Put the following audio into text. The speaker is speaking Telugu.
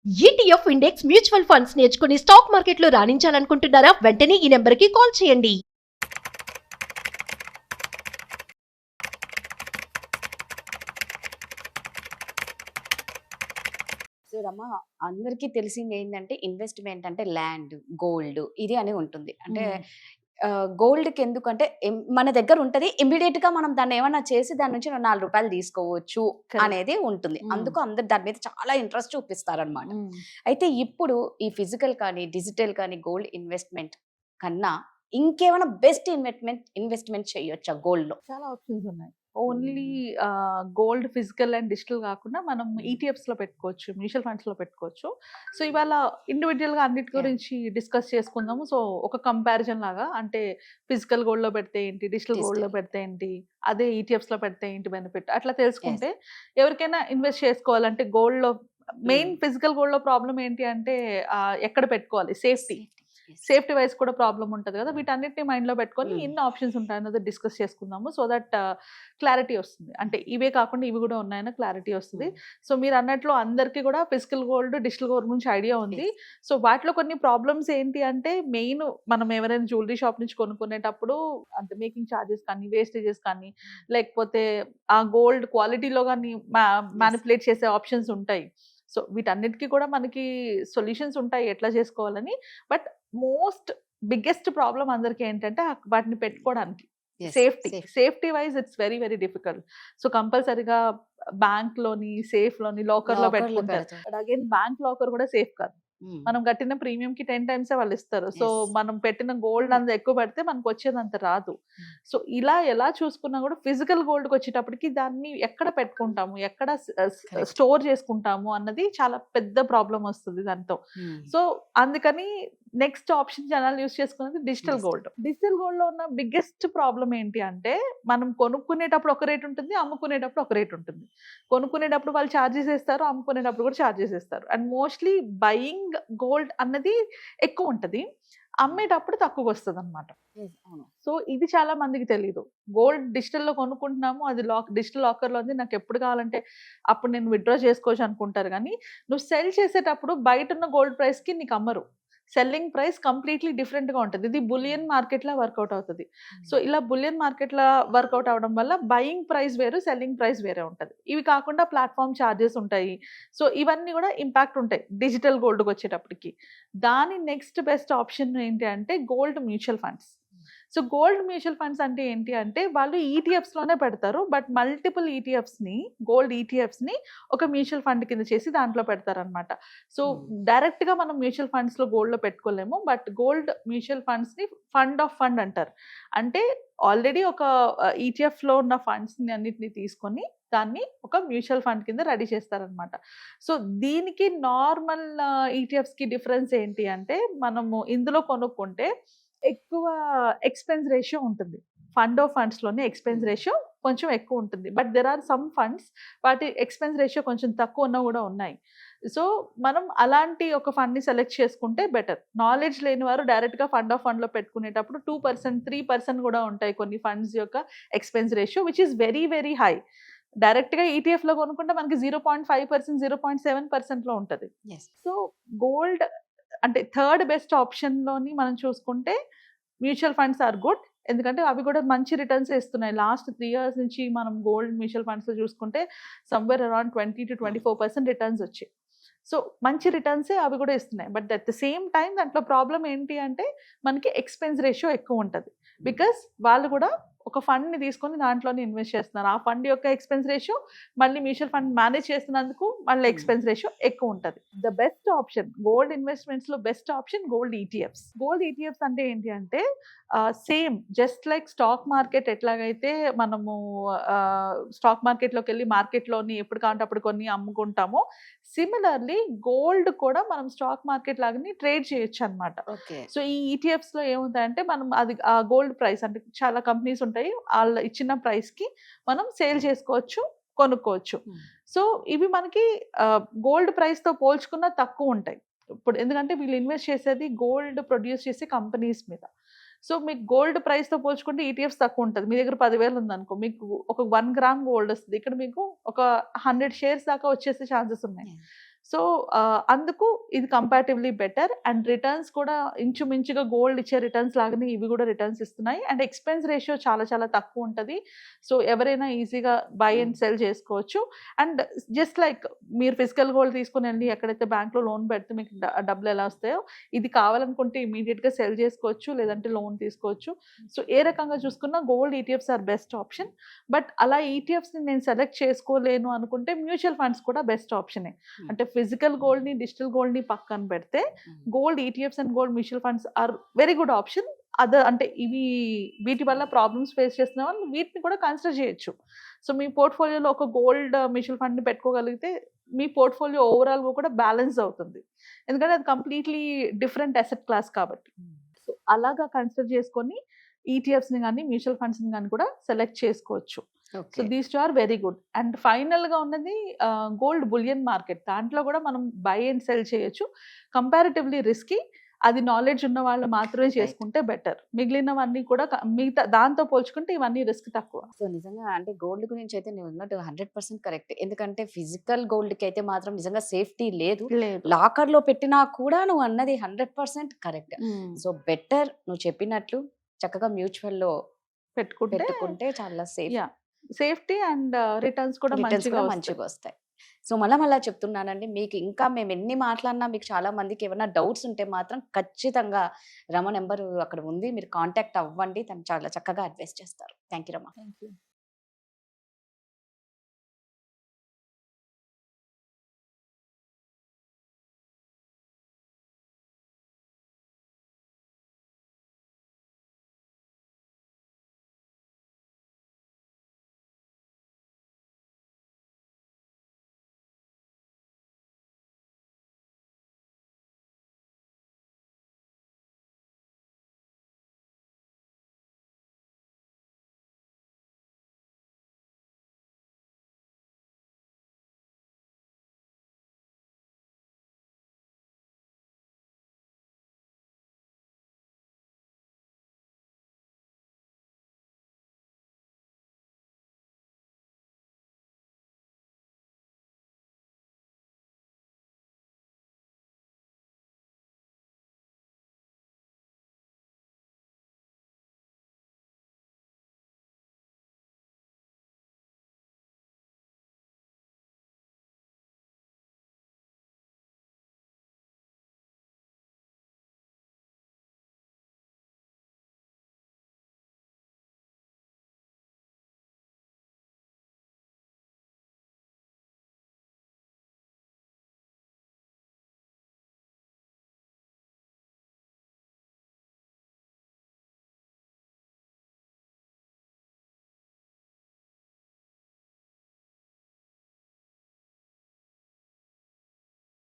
ఈటీఎఫ్ ఇండెక్స్ మ్యూచువల్ ఫండ్స్ నేర్చుకుని స్టాక్ మార్కెట్లో రాణించాలనుకుంటున్నారా? వెంటనే ఈ నెంబర్కి కాల్ చేయండి. సో రమ, అందరికీ తెలిసింది ఏంటంటే ఇన్వెస్ట్మెంట్ అంటే ల్యాండ్, గోల్డ్ ఇది అని ఉంటుంది. అంటే గోల్డ్కి ఎందుకంటే మన దగ్గర ఉంటుంది, ఇమ్మీడియట్ గా మనం దాన్ని ఏమన్నా చేసి దాని నుంచి ₹4 తీసుకోవచ్చు అనేది ఉంటుంది. అందుకు అందరు దాని మీద చాలా ఇంట్రెస్ట్ చూపిస్తారనమాట. అయితే ఇప్పుడు ఈ ఫిజికల్ కానీ డిజిటల్ కానీ గోల్డ్ ఇన్వెస్ట్మెంట్ కన్నా ఇంకేమైనా బెస్ట్ ఇన్వెస్ట్మెంట్ చేయొచ్చా గోల్డ్ లో? చాలా ఆప్షన్స్ ఉన్నాయి. Only gold physical and digital కాకుండా మనం ఈటీఎఫ్స్ లో పెట్టుకోవచ్చు, మ్యూచువల్ ఫండ్స్ లో పెట్టుకోవచ్చు. సో ఇవాళ ఇండివిజువల్ గా అన్నిటి గురించి డిస్కస్ చేసుకుందాము. సో ఒక కంపారిజన్ లాగా, అంటే ఫిజికల్ గోల్డ్ లో పెడితే ఏంటి, డిజిటల్ గోల్డ్ లో పెడితే ఏంటి, అదే ఈటీఎఫ్స్ లో పెడితే ఏంటి బెనిఫిట్, అట్లా తెలుసుకుంటే ఎవరికైనా ఇన్వెస్ట్ చేసుకోవాలంటే గోల్డ్ లో మెయిన్ ఫిజికల్ గోల్డ్ లో ప్రాబ్లం ఏంటి అంటే ఎక్కడ పెట్టుకోవాలి, సేఫ్టీ వైజ్ కూడా ప్రాబ్లం ఉంటుంది కదా. వీటన్నిటిని మైండ్ లో పెట్టుకొని ఎన్ని ఆప్షన్స్ ఉంటాయన్నది డిస్కస్ చేసుకుందాము. సో దట్ క్లారిటీ వస్తుంది, అంటే ఇవే కాకుండా ఇవి కూడా ఉన్నాయన్న క్లారిటీ వస్తుంది. సో మీరు అన్నట్లు అందరికీ కూడా ఫిజికల్ గోల్డ్, డిజిటల్ గోల్డ్ గురించి ఐడియా ఉంది. సో వాటిలో కొన్ని ప్రాబ్లమ్స్ ఏంటి అంటే, మెయిన్ మనం ఎవరైనా జ్యువెలరీ షాప్ నుంచి కొనుక్కునేటప్పుడు అంటే మేకింగ్ ఛార్జెస్ కానీ, వేస్టేజెస్ కానీ, లేకపోతే ఆ గోల్డ్ క్వాలిటీలో కానీ మ్యానిపులేట్ చేసే ఆప్షన్స్ ఉంటాయి. సో వీటన్నిటికీ కూడా మనకి సొల్యూషన్స్ ఉంటాయి ఎట్లా చేసుకోవాలని. బట్ మోస్ట్ బిగ్గెస్ట్ ప్రాబ్లం అందరికి ఏంటంటే వాటిని పెట్టుకోవడానికి safety wise it's very very difficult. So కంపల్సరీగా బ్యాంక్ లోని, సేఫ్ లోని, లాకర్ లో పెట్టుకుంటారు. అగైన్ బ్యాంక్ లాకర్ కూడా సేఫ్ కాదు. మనం కట్టిన ప్రీమియం కి 10 times వాళ్ళు ఇస్తారు. సో మనం పెట్టిన గోల్డ్ అంత ఎక్కువ పెడితే మనకు వచ్చేది అంత రాదు. సో ఇలా ఎలా చూసుకున్నా కూడా ఫిజికల్ గోల్డ్ కి వచ్చేటప్పటికి దాన్ని ఎక్కడ పెట్టుకుంటాము, ఎక్కడ స్టోర్ చేసుకుంటాము అన్నది చాలా పెద్ద ప్రాబ్లం వస్తుంది దాంతో. సో అందుకని నెక్స్ట్ ఆప్షన్ జనాలు యూస్ చేసుకున్నది డిజిటల్ గోల్డ్. డిజిటల్ గోల్డ్ లో ఉన్న బిగ్గెస్ట్ ప్రాబ్లం ఏంటి అంటే, మనం కొనుక్కునేటప్పుడు ఒక రేట్ ఉంటుంది, అమ్ముకునేటప్పుడు ఒక రేట్ ఉంటుంది. కొనుక్కునేటప్పుడు వాళ్ళు ఛార్జెస్ వేస్తారు, అమ్ముకునేటప్పుడు కూడా ఛార్జెస్ వేస్తారు. అండ్ మోస్ట్లీ బయింగ్ గోల్డ్ అన్నది ఎక్కువ ఉంటుంది, అమ్మేటప్పుడు తక్కువ వస్తుంది అనమాట. సో ఇది చాలా మందికి తెలియదు. గోల్డ్ డిజిటల్ లో కొనుక్కుంటున్నాము, అది డిజిటల్ లాకర్ లో ఉంది, నాకు ఎప్పుడు కావాలంటే అప్పుడు నేను విత్డ్రా చేసుకోవచ్చు అనుకుంటారు. కానీ నువ్వు సెల్ చేసేటప్పుడు బయట ఉన్న గోల్డ్ ప్రైస్ కి నీకు అమ్మరు. సెల్లింగ్ ప్రైస్ కంప్లీట్లీ డిఫరెంట్ గా ఉంటుంది. ఇది బులియన్ మార్కెట్ లా వర్కౌట్ అవుతుంది. సో ఇలా బులియన్ మార్కెట్ లా వర్కౌట్ అవడం వల్ల బయింగ్ ప్రైస్ వేరు, సెల్లింగ్ ప్రైస్ వేరే ఉంటుంది. ఇవి కాకుండా ప్లాట్ఫామ్ ఛార్జెస్ ఉంటాయి. సో ఇవన్నీ కూడా ఇంపాక్ట్ ఉంటాయి డిజిటల్ గోల్డ్కి వచ్చేటప్పటికి. దాని నెక్స్ట్ బెస్ట్ ఆప్షన్ ఏంటి అంటే gold mutual funds. So gold mutual funds అంటే ఏంటి అంటే, వాళ్ళు ఈటీఎఫ్స్ లోనే పెడతారు, బట్ మల్టిపుల్ ఈటీఎఫ్స్ ని, గోల్డ్ ఈటీఎఫ్స్ ని ఒక మ్యూచువల్ ఫండ్ కింద చేసి దాంట్లో పెడతారు అనమాట. సో డైరెక్ట్ గా మనం మ్యూచువల్ ఫండ్స్ లో గోల్డ్ లో పెట్టుకోలేము, బట్ గోల్డ్ మ్యూచువల్ ఫండ్స్ ని ఫండ్ ఆఫ్ ఫండ్ అంటారు. అంటే ఆల్రెడీ ఒక ఈటీఎఫ్ లో ఉన్న ఫండ్స్ ని అన్నిటిని తీసుకొని దాన్ని ఒక మ్యూచువల్ ఫండ్ కింద రెడీ చేస్తారనమాట. సో దీనికి నార్మల్ ఈటీఎఫ్స్ కి డిఫరెన్స్ ఏంటి అంటే, మనము ఇందులో కొనుక్కుంటే ఎక్కువ ఎక్స్పెన్స్ రేషియో ఉంటుంది. ఫండ్ ఆఫ్ ఫండ్స్ లోనే ఎక్స్పెన్స్ రేషియో కొంచెం ఎక్కువ ఉంటుంది. But there are some funds వాటి ఎక్స్పెన్స్ రేషియో కొంచెం తక్కువ ఉన్న కూడా ఉన్నాయి. సో మనం అలాంటి ఒక ఫండ్ ని సెలెక్ట్ చేసుకుంటే బెటర్. నాలెడ్జ్ లేని వారు డైరెక్ట్ గా ఫండ్ ఆఫ్ ఫండ్ లో పెట్టుకునేటప్పుడు 2%, 3% కూడా ఉంటాయి కొన్ని ఫండ్స్ యొక్క expense ratio, which is very very high. Direct గా ఈటీఎఫ్ లో కొనుక్కుంటే మనకి 0.5%, 0.7% లో ఉంటుంది. సో గోల్డ్ అంటే థర్డ్ బెస్ట్ ఆప్షన్ లోని మనం చూసుకుంటే మ్యూచువల్ ఫండ్స్ ఆర్ గుడ్. ఎందుకంటే అవి కూడా మంచి రిటర్న్స్ ఇస్తున్నాయి. లాస్ట్ 3 years నుంచి మనం గోల్డ్ మ్యూచువల్ ఫండ్స్ లో చూసుకుంటే సమ్వేర్ అరౌండ్ 20 to 24% రిటర్న్స్ వచ్చాయి. సో మంచి రిటర్న్సే అవి కూడా ఇస్తున్నాయి. But at the same time దాంట్లో ప్రాబ్లం ఏంటి అంటే, మనకి ఎక్స్పెన్స్ రేషియో ఎక్కువ ఉంటుంది. బికాస్ వాళ్ళు కూడా ఒక ఫండ్ ని తీసుకొని దాంట్లోనే ఇన్వెస్ట్ చేస్తున్నారు. ఆ ఫండ్ యొక్క ఎక్స్పెన్స్ రేషియో మళ్ళీ మ్యూచువల్ ఫండ్ మేనేజ్ చేస్తున్నందుకు మళ్ళీ ఎక్స్పెన్స్ రేషియో ఎక్కువ ఉంటుంది. The best option gold investments లో best option gold ETFs. Gold ETFs అంటే ఏంటి అంటే, same just like stock market ఎట్లాగైతే మనము స్టాక్ మార్కెట్లోకి వెళ్ళి మార్కెట్లోని ఎప్పుడు కావాలంటే అప్పుడు కొన్ని అమ్ముకుంటామో, సిమిలర్లీ గోల్డ్ కూడా మనం స్టాక్ మార్కెట్ లాగానే ట్రేడ్ చేయొచ్చు అనమాట. సో ఈ ఈటీఎఫ్స్ లో ఏముంటాయంటే, మనం అది ఆ గోల్డ్ ప్రైస్ అంటే చాలా కంపెనీస్ ఉంటాయి, వాళ్ళు ఇచ్చిన ప్రైస్ కి మనం సేల్ చేసుకోవచ్చు, కొనుక్కోవచ్చు. సో ఇవి మనకి గోల్డ్ ప్రైస్ తో పోల్చుకున్న తక్కువ ఉంటాయి ఇప్పుడు, ఎందుకంటే వీళ్ళు ఇన్వెస్ట్ చేసేది గోల్డ్ ప్రొడ్యూస్ చేసే కంపెనీస్ మీద. సో మీకు గోల్డ్ ప్రైస్ తో పోల్చుకుంటే ఈటీఎఫ్స్ తక్కువ ఉంటుంది. మీ దగ్గర 10,000 ఉందనుకో, మీకు ఒక 1 gram గోల్డ్ వస్తుంది. ఇక్కడ మీకు ఒక 100 shares దాకా వచ్చేసే ఛాన్సెస్ ఉన్నాయి. సో అందుకు ఇది కంపారిటివ్లీ బెటర్. అండ్ రిటర్న్స్ కూడా ఇంచుమించుగా గోల్డ్ ఇచ్చే రిటర్న్స్ లాగానే ఇవి కూడా రిటర్న్స్ ఇస్తున్నాయి. అండ్ ఎక్స్పెన్స్ రేషియో చాలా చాలా తక్కువ ఉంటుంది. సో ఎవరైనా ఈజీగా బై అండ్ సెల్ చేసుకోవచ్చు. అండ్ జస్ట్ లైక్ మీరు ఫిజికల్ గోల్డ్ తీసుకుని వెళ్ళి ఎక్కడైతే బ్యాంక్లో లోన్ పెడితే మీకు డబ్బులు ఎలా వస్తాయో, ఇది కావాలనుకుంటే ఇమీడియట్గా సెల్ చేసుకోవచ్చు, లేదంటే లోన్ తీసుకోవచ్చు. సో ఏ రకంగా చూసుకున్నా gold ETFs are best option. But అలా ఈటీఎఫ్స్ని నేను సెలెక్ట్ చేసుకోలేను అనుకుంటే మ్యూచువల్ ఫండ్స్ కూడా బెస్ట్ ఆప్షనే. అంటే ఫిజికల్ గోల్డ్ని డిజిటల్ గోల్డ్ని పక్కన పెడితే gold ETFs and gold mutual funds are very good option. అంటే వీటి వల్ల ప్రాబ్లమ్స్ ఫేస్ చేస్తున్న వాళ్ళు వీటిని కూడా కన్సిడర్ చేయొచ్చు. సో మీ పోర్ట్ఫోలియోలో ఒక గోల్డ్ మ్యూచువల్ ఫండ్ని పెట్టుకోగలిగితే మీ పోర్ట్ఫోలియో ఓవరాల్గా కూడా బ్యాలెన్స్ అవుతుంది. ఎందుకంటే అది కంప్లీట్లీ డిఫరెంట్ అసెట్ క్లాస్ కాబట్టి. సో అలాగా కన్సిడర్ చేసుకొని ఈటీఎఫ్స్ని కానీ మ్యూచువల్ ఫండ్స్ని కానీ కూడా సెలెక్ట్ చేసుకోవచ్చు. So these two are very good. And ఫైనల్గా ఉన్నది గోల్డ్ బులియన్ మార్కెట్. దాంట్లో కూడా మనం బై అండ్ సెల్ చేయొచ్చు. Comparatively risky. అది నాలెడ్జ్ ఉన్న వాళ్ళు మాత్రమే చేసుకుంటే బెటర్. మిగిలినవన్నీ కూడా మిగతా దాంతో పోల్చుకుంటే ఇవన్నీ రిస్క్ తక్కువ. సో నిజంగా అంటే గోల్డ్ గురించి అయితే నేను ఉన్నట్టు 100% కరెక్ట్. ఎందుకంటే ఫిజికల్ గోల్డ్కి అయితే మాత్రం నిజంగా సేఫ్టీ లేదు. లాకర్ లో పెట్టినా కూడా నువ్వు అన్నది 100% కరెక్ట్. సో బెటర్ నువ్వు చెప్పినట్లు చక్కగా మ్యూచువల్ లో పెట్టుకుంటే చాలా సేఫ్టీ అండ్ రిటర్న్స్ కూడా మంచిగా వస్తాయి. సో మళ్ళా చెప్తున్నానండి, మీకు ఇంకా మేము ఎన్ని మాట్లాడినా మీకు చాలా మందికి ఏమైనా డౌట్స్ ఉంటే మాత్రం ఖచ్చితంగా రమ నెంబర్ అక్కడ ఉంది, మీరు కాంటాక్ట్ అవ్వండి. తను చాలా చక్కగా అడ్వైస్ చేస్తారు. Thank you Rama.